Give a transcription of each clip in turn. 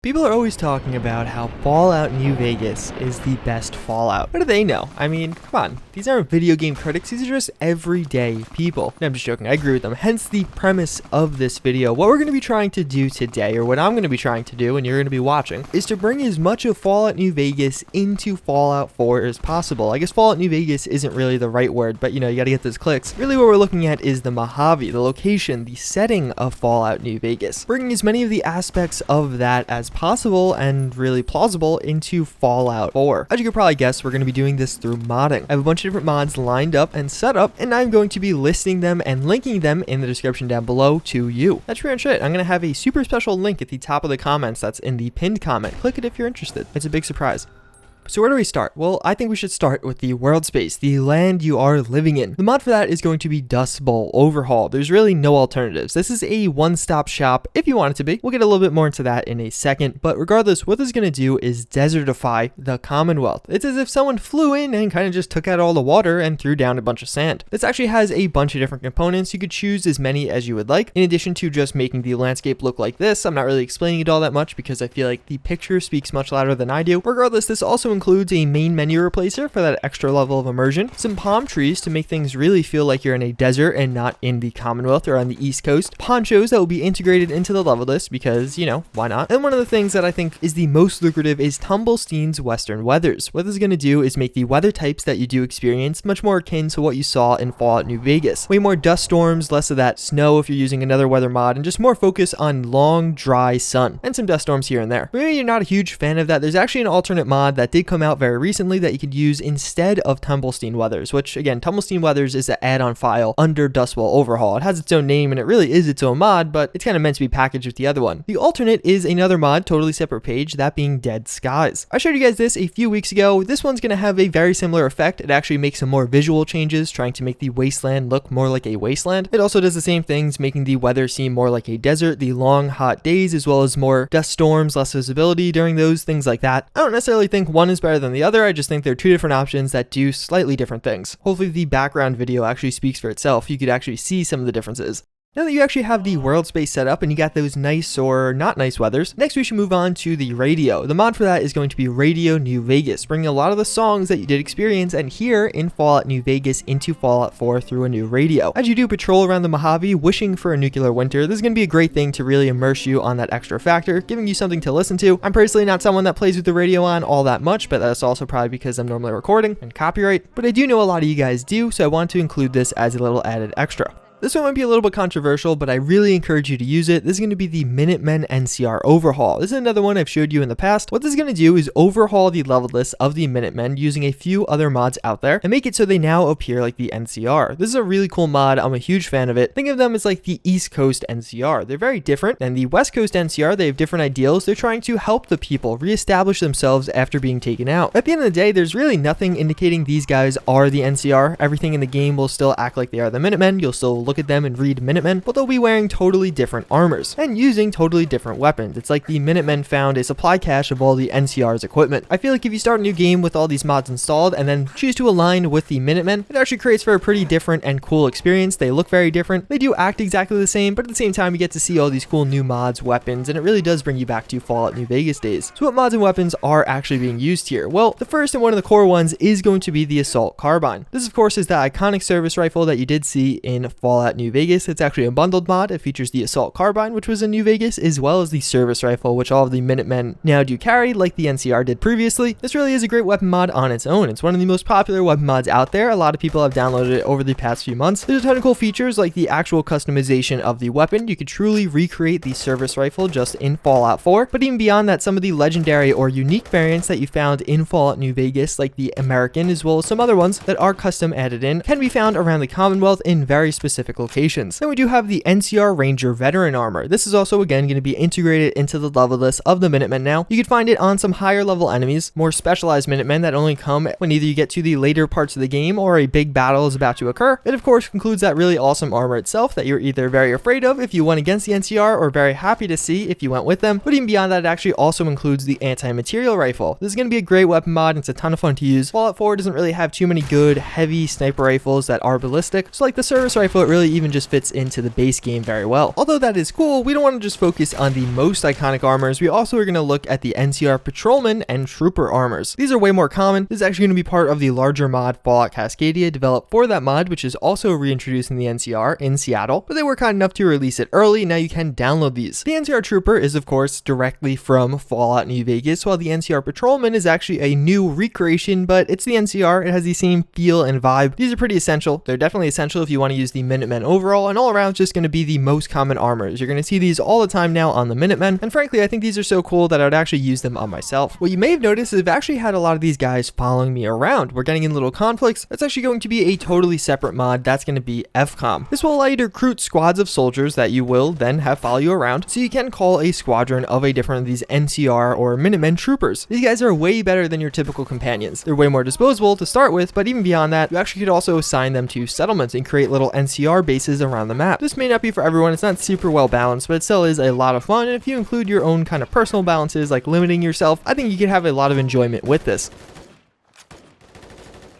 People are always talking about how Fallout New Vegas is the best Fallout. What do they know? I mean, come on. These aren't video game critics, these are just everyday people. No, I'm just joking, I agree with them. Hence the premise of this video. What we're going to be trying to do today, or what I'm going to be trying to do, and you're going to be watching, is to bring as much of Fallout New Vegas into Fallout 4 as possible. I guess Fallout New Vegas isn't really the right word, but you know, you gotta get those clicks. Really what we're looking at is the Mojave, the location, the setting of Fallout New Vegas. Bringing as many of the aspects of that as possible and really plausible into Fallout 4. As you could probably guess, we're going to be doing this through modding. I have a bunch of different mods lined up and set up, and I'm going to be listing them and linking them in the description down below to you. That's pretty much it. I'm going to have a super special link at the top of the comments that's in the pinned comment. Click it if you're interested. It's a big surprise. So where do we start? Well, I think we should start with the Worldspace, the land you are living in. The mod for that is going to be Dustbowl Overhaul. There's really no alternatives. This is a one-stop shop if you want it to be. We'll get a little bit more into that in a second, but regardless, what this is going to do is desertify the Commonwealth. It's as if someone flew in and kind of just took out all the water and threw down a bunch of sand. This actually has a bunch of different components. You could choose as many as you would like. In addition to just making the landscape look like this, I'm not really explaining it all that much because I feel like the picture speaks much louder than I do. Regardless, this also includes a main menu replacer for that extra level of immersion, some palm trees to make things really feel like you're in a desert and not in the Commonwealth or on the East Coast, ponchos that will be integrated into the level list because, you know, why not? And one of the things that I think is the most lucrative is Tumblestein's Western Weathers. What this is going to do is make the weather types that you do experience much more akin to what you saw in Fallout New Vegas. Way more dust storms, less of that snow if you're using another weather mod, and just more focus on long, dry sun, and some dust storms here and there. Maybe you're not a huge fan of that. There's actually an alternate mod that did come out very recently that you could use instead of Tumblestein Weathers, which again, Tumblestein Weathers is an add-on file under Dustbowl Overhaul. It has its own name and it really is its own mod, but it's kind of meant to be packaged with the other one. The alternate is another mod, totally separate page, that being Dea Skies. I showed you guys this a few weeks ago. This one's going to have a very similar effect. It actually makes some more visual changes, trying to make the wasteland look more like a wasteland. It also does the same things, making the weather seem more like a desert, the long hot days, as well as more dust storms, less visibility during those, things like that. I don't necessarily think one is better than the other. I just think they're two different options that do slightly different things. Hopefully the background video actually speaks for itself. You could actually see some of the differences. Now that you actually have the Worldspace set up and you got those nice or not nice weathers, next we should move on to the radio. The mod for that is going to be Radio New Vegas, bringing a lot of the songs that you did experience and hear in Fallout New Vegas into Fallout 4 through a new radio. As you do patrol around the Mojave, wishing for a nuclear winter, this is going to be a great thing to really immerse you on that extra factor, giving you something to listen to. I'm personally not someone that plays with the radio on all that much, but that's also probably because I'm normally recording and copyright, but I do know a lot of you guys do, so I want to include this as a little added extra. This one might be a little bit controversial, but I really encourage you to use it. This is going to be the Minutemen NCR Overhaul. This is another one I've showed you in the past. What this is going to do is overhaul the level list of the Minutemen using a few other mods out there and make it so they now appear like the NCR. This is a really cool mod. I'm a huge fan of it. Think of them as like the East Coast NCR. They're very different than the West Coast NCR. They have different ideals. They're trying to help the people reestablish themselves after being taken out. At the end of the day, there's really nothing indicating these guys are the NCR. Everything in the game will still act like they are the Minutemen. You'll still look at them and read Minutemen, but they'll be wearing totally different armors and using totally different weapons. It's like the Minutemen found a supply cache of all the NCR's equipment. I feel like if you start a new game with all these mods installed and then choose to align with the Minutemen, it actually creates for a pretty different and cool experience. They look very different. They do act exactly the same, but at the same time, you get to see all these cool new mods, weapons, and it really does bring you back to Fallout New Vegas days. So what mods and weapons are actually being used here? Well, the first and one of the core ones is going to be the Assult Carbine. This, of course, is the iconic service rifle that you did see in Fallout New Vegas. It's actually a bundled mod. It features the Assult Carbine, which was in New Vegas, as well as the service rifle, which all of the Minutemen now do carry, like the NCR did previously. This really is a great weapon mod on its own. It's one of the most popular weapon mods out there. A lot of people have downloaded it over the past few months. There's a ton of cool features like the actual customization of the weapon. You could truly recreate the service rifle just in Fallout 4, but even beyond that, some of the legendary or unique variants that you found in Fallout New Vegas, like the American, as well as some other ones that are custom added in, can be found around the Commonwealth in very specific locations. Then we do have the NCR Ranger Veteran Armor. This is also again going to be integrated into the level list of the Minutemen now. You can find it on some higher level enemies, more specialized Minutemen that only come when either you get to the later parts of the game or a big battle is about to occur. It of course includes that really awesome armor itself that you're either very afraid of if you went against the NCR or very happy to see if you went with them. But even beyond that, it actually also includes the anti-material rifle. This is going to be a great weapon mod. It's a ton of fun to use. Fallout 4 doesn't really have too many good heavy sniper rifles that are ballistic. So like the service rifle, it really really even just fits into the base game very well. Although that is cool, we don't want to just focus on the most iconic armors. We also are going to look at the NCR Patrolman and Troper armors. These are way more common. This is actually going to be part of the larger mod Fallout Cascadia developed for that mod, which is also reintroduced in the NCR in Seattle, but they were kind enough to release it early. Now you can download these. The NCR Trooper is of course directly from Fallout New Vegas, while the NCR Patrolman is actually a new recreation, but it's the NCR. It has the same feel and vibe. These are pretty essential. They're definitely essential if you want to use the Minutemen Overhaul, and all around it's just going to be the most common armors. You're going to see these all the time now on the Minutemen, and frankly I think these are so cool that I would actually use them on myself. What you may have noticed is I've actually had a lot of these guys following me around. We're getting in little conflicts. That's actually going to be a totally separate mod. That's going to be FCOM. This will allow you to recruit squads of soldiers that you will then have follow you around, so you can call a squadron of a different of these NCR or Minutemen troopers. These guys are way better than your typical companions. They're way more disposable to start with, but even beyond that, you actually could also assign them to settlements and create little NCR bases around the map. This may not be for everyone. It's not super well balanced, but it still is a lot of fun, and if you include your own kind of personal balances like limiting yourself, I think you could have a lot of enjoyment with this.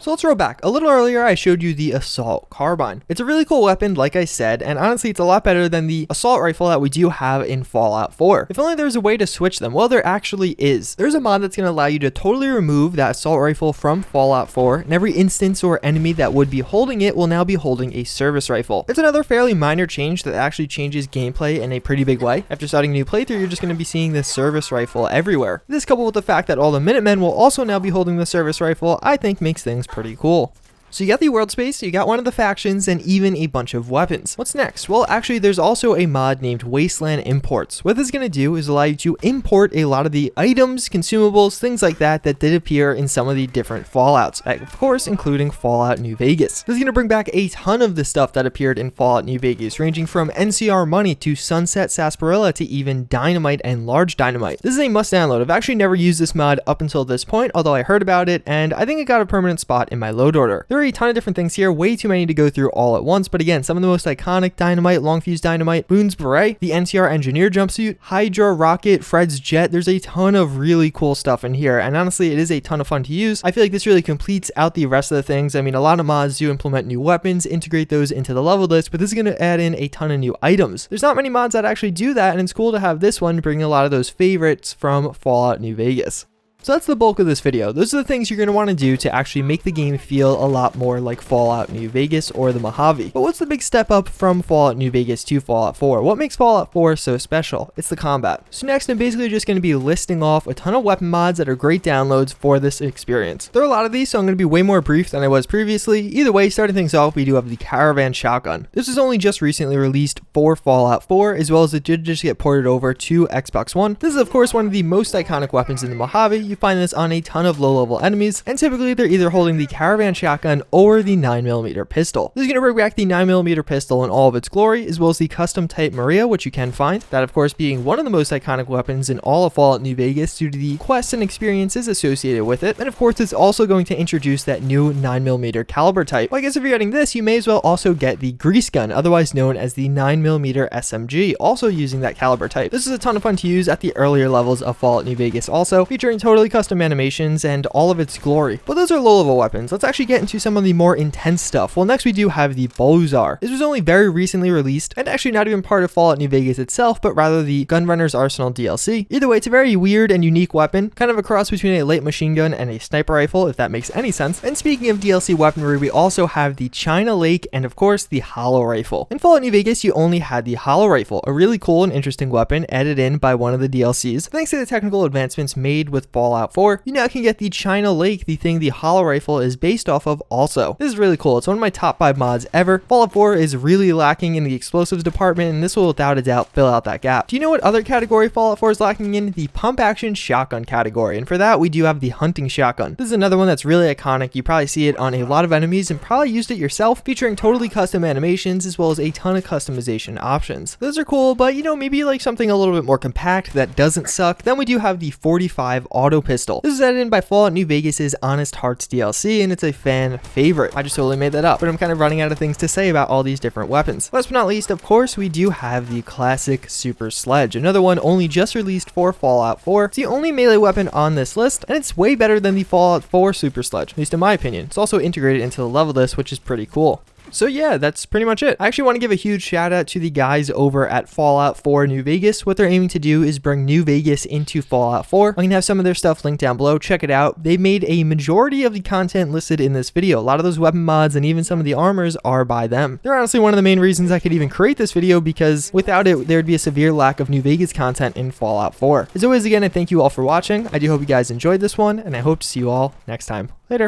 So let's roll back. A little earlier, I showed you the Assault Carbine. It's a really cool weapon, like I said, and honestly, it's a lot better than the Assault Rifle that we do have in Fallout 4. If only there was a way to switch them. Well, there actually is. There's a mod that's going to allow you to totally remove that Assault Rifle from Fallout 4, and every instance or enemy that would be holding it will now be holding a Service Rifle. It's another fairly minor change that actually changes gameplay in a pretty big way. After starting a new playthrough, you're just going to be seeing this Service Rifle everywhere. This, coupled with the fact that all the Minutemen will also now be holding the Service Rifle, I think makes things pretty cool. So you got the Worldspace, you got one of the factions, and even a bunch of weapons. What's next? Well, actually, there's also a mod named Wastend Imprts. What this is going to do is allow you to import a lot of the items, consumables, things like that that did appear in some of the different Fallouts, of course, including Fallout New Vegas. This is going to bring back a ton of the stuff that appeared in Fallout New Vegas, ranging from NCR money to Sunset Sarsaparilla to even dynamite and large dynamite. This is a must download. I've actually never used this mod up until this point, although I heard about it, and I think it got a permanent spot in my load order. There are a ton of different things here, way too many to go through all at once, but again, some of the most iconic: dynamite, long fuse dynamite, Boone's beret, the NCR engineer jumpsuit, Hydra rocket, Fred's jet. There's a ton of really cool stuff in here, and honestly, it is a ton of fun to use. I feel like this really completes out the rest of the things. I mean, a lot of mods do implement new weapons, integrate those into the level list, but this is going to add in a ton of new items. There's not many mods that actually do that, and it's cool to have this one bring a lot of those favorites from Fallout New Vegas. So that's the bulk of this video. Those are the things you're going to want to do to actually make the game feel a lot more like Fallout New Vegas or the Mojave. But what's the big step up from Fallout New Vegas to Fallout 4? What makes Fallout 4 so special? It's the combat. So next, I'm basically just going to be listing off a ton of weapon mods that are great downloads for this experience. There are a lot of these, so I'm going to be way more brief than I was previously. Either way, starting things off, we do have the Caravan shotgun. This was only just recently released for Fallout 4, as well as it did just get ported over to Xbox One. This is of course one of the most iconic weapons in the Mojave. You find this on a ton of low-level enemies, and typically they're either holding the Caravan shotgun or the 9mm pistol. This is going to bring back the 9mm pistol in all of its glory, as well as the custom type Maria, which you can find. That of course being one of the most iconic weapons in all of Fallout New Vegas due to the quests and experiences associated with it. And of course it's also going to introduce that new 9mm caliber type. Well, I guess if you're getting this, you may as well also get the grease gun, otherwise known as the 9mm SMG, also using that caliber type. This is a ton of fun to use at the earlier levels of Fallout New Vegas, also featuring totally custom animations and all of its glory. But those are low level weapons. Let's actually get into some of the more intense stuff. Well, next we do have the Bozar. This was only very recently released, and actually not even part of Fallout New Vegas itself, but rather the Gunrunner's Arsenal DLC. Either way, it's a very weird and unique weapon, kind of a cross between a light machine gun and a sniper rifle, if that makes any sense. And speaking of DLC weaponry, we also have the Chna Lake and of course the Holo rifle. In Fallout New Vegas, you only had the Holo rifle, a really cool and interesting weapon added in by one of the DLCs. Thanks to the technical advancements made with Fallout 4, you now can get the Chna Lake, the thing the Holo rifle is based off of also. This is really cool. It's one of my top 5 mods ever. Fallout 4 is really lacking in the explosives department, and this will without a doubt fill out that gap. Do you know what other category Fallout 4 is lacking in? The pump action shotgun category, and for that we do have the hunting shotgun. This is another one that's really iconic. You probably see it on a lot of enemies and probably used it yourself, featuring totally custom animations as well as a ton of customization options. Those are cool, but you know, maybe you like something a little bit more compact that doesn't suck. Then we do have the 45 auto pistol. This is added in by Fallout New Vegas's Honest Hearts DLC, and it's a fan favorite. I just totally made that up, but I'm kind of running out of things to say about all these different weapons. Last but not least, of course, we do have the classic Super Sledge, another one only just released for Fallout 4. It's the only melee weapon on this list, and it's way better than the Fallout 4 Super Sledge, at least in my opinion. It's also integrated into the level list, which is pretty cool. So yeah, that's pretty much it. I actually want to give a huge shout out to the guys over at Fallout 4 New Vegas. What they're aiming to do is bring New Vegas into Fallout 4. I'm going to have some of their stuff linked down below. Check it out. They made a majority of the content listed in this video. A lot of those weapon mods and even some of the armors are by them. They're honestly one of the main reasons I could even create this video, because without it, there'd be a severe lack of New Vegas content in Fallout 4. As always, again, I thank you all for watching. I do hope you guys enjoyed this one, and I hope to see you all next time. Later.